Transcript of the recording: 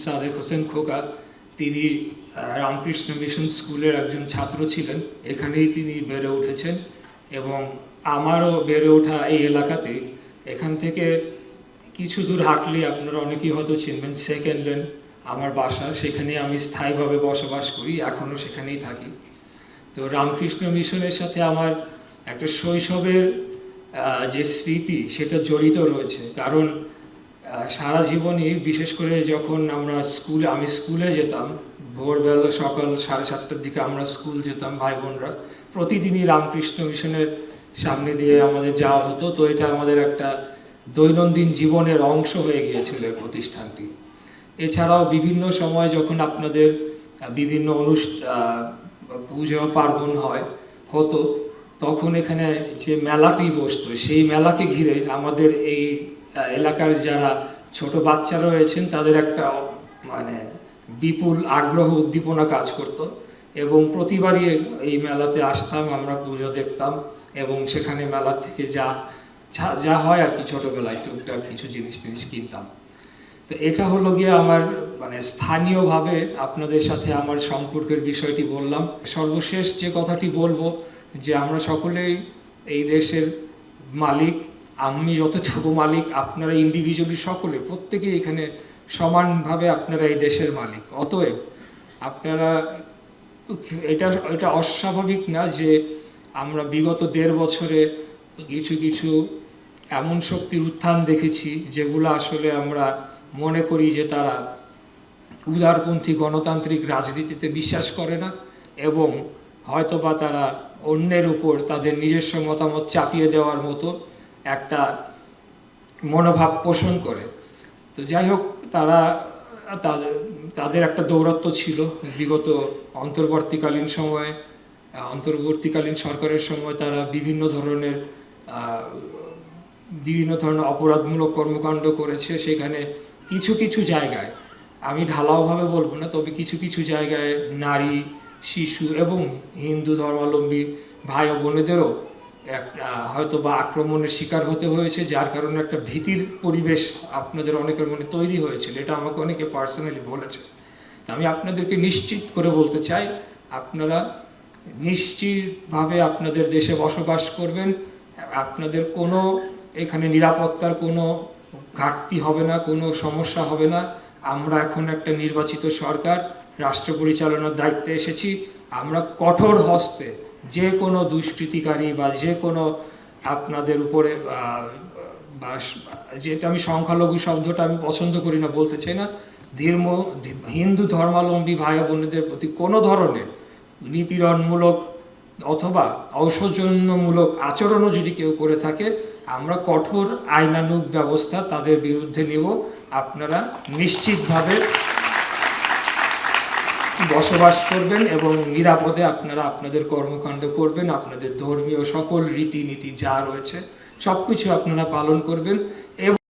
সাদেক হোসেন খোকা, তিনি রামকৃষ্ণ মিশন স্কুলের একজন ছাত্র ছিলেন। এখানেই তিনি বেড়ে উঠেছেন এবং আমারও বেড়ে ওঠা এই এলাকাতেই। এখান থেকে কিছু দূর হাঁটলে আপনারা অনেকেই হয়তো চিনবেন, সেকেন্ড লেন আমার বাসা, সেখানে আমি স্থায়ীভাবে বসবাস করি, এখনও সেখানেই থাকি। তো রামকৃষ্ণ মিশনের সাথে আমার একটা শৈশবের যে স্মৃতি সেটা জড়িত রয়েছে। কারণ সারা জীবনই, বিশেষ করে যখন আমি স্কুলে যেতাম, ভোরবেলা সকাল 7:30টার দিকে আমরা স্কুল যেতাম ভাই বোনরা, প্রতিদিনই রামকৃষ্ণ মিশনের সামনে দিয়ে আমাদের যাওয়া হতো। তো এটা আমাদের একটা দৈনন্দিন জীবনের অংশ হয়ে গিয়েছিল এই প্রতিষ্ঠানটি। এছাড়াও বিভিন্ন সময় যখন আপনাদের বিভিন্ন পুজো পার্বণ হতো, তখন এখানে যে মেলাটি বসতো, সেই মেলাকে ঘিরে আমাদের এই এলাকার যারা ছোট বাচ্চারা রয়েছেন তাদের একটা বিপুল আগ্রহ উদ্দীপনা কাজ করত এবং প্রতিবারই এই মেলাতে আসতাম, আমরা পুজো দেখতাম এবং সেখানে মেলা থেকে যা হয় আর কি, ছোটবেলায় টুকটাক কিছু জিনিস কিনতাম। তো এটা হলো গিয়ে আমার স্থানীয়ভাবে আপনাদের সাথে আমার সম্পর্কের বিষয়টি বললাম। সর্বশেষ যে কথাটি বলবো, যে আমরা সকলেই এই দেশের মালিক। আমি যতটুকু মালিক, আপনারা ইন্ডিভিজুয়ালি সকলে প্রত্যেকেই এখানে সমানভাবে আপনারা এই দেশের মালিক। অতএব আপনারা, এটা অস্বাভাবিক না যে আমরা বিগত 1.5 বছরে কিছু এমন শক্তির উত্থান দেখেছি যেগুলো আসলে আমরা মনে করি যে তারা উদারপন্থী গণতান্ত্রিক রাজনীতিতে বিশ্বাস করে না এবং হয়তোবা তারা অন্যের উপর তাদের নিজস্ব মতামত চাপিয়ে দেওয়ার মতো একটা মনোভাব পোষণ করে। তো যাই হোক, তাদের একটা দৌরাত্ম্য ছিল বিগত অন্তর্বর্তীকালীন সরকারের সময়। তারা বিভিন্ন ধরনের অপরাধমূলক কর্মকাণ্ড করেছে। সেখানে কিছু জায়গায়, আমি ঢালাওভাবে বলবো না, তবে কিছু জায়গায় নারী, শিশু এবং হিন্দু ধর্মাবলম্বী ভাই ও বোনেদেরও হয়তো বা আক্রমণের শিকার হতে হয়েছে, যার কারণে একটা ভীতির পরিবেশ আপনাদের অনেকের মনে তৈরি হয়েছিল। এটা আমাকে অনেকে পার্সোনালি বলেছে। তা আমি আপনাদেরকে নিশ্চিত করে বলতে চাই, আপনারা নিশ্চিতভাবে আপনাদের দেশে বসবাস করবেন। আপনাদের কোনো এখানে নিরাপত্তার কোনো ঘাটতি হবে না, কোনো সমস্যা হবে না। আমরা এখন একটা নির্বাচিত সরকার, রাষ্ট্র পরিচালনার দায়িত্বে এসেছি। আমরা কঠোর হস্তে যে কোনো দুষ্কৃতিকারী বা যে কোনো আপনাদের উপরে যেটা, আমি সংখ্যালঘু শব্দটা আমি পছন্দ করি না, বলতে চাই না, হিন্দু ধর্মাবলম্বী ভাই বোনেদের প্রতি কোনো ধরনের নিপীড়নমূলক অথবা অসৌজন্যমূলক আচরণও যদি কেউ করে থাকে, আমরা কঠোর আইনানুগ ব্যবস্থা তাদের বিরুদ্ধে নেব। আপনারা নিশ্চিতভাবে বসবাস করবেন এবং নিরাপদে আপনারা আপনাদের কর্মকাণ্ড করবেন। আপনাদের ধর্মীয় সকল রীতিনীতি যা রয়েছে সব কিছু আপনারা পালন করবেন এবং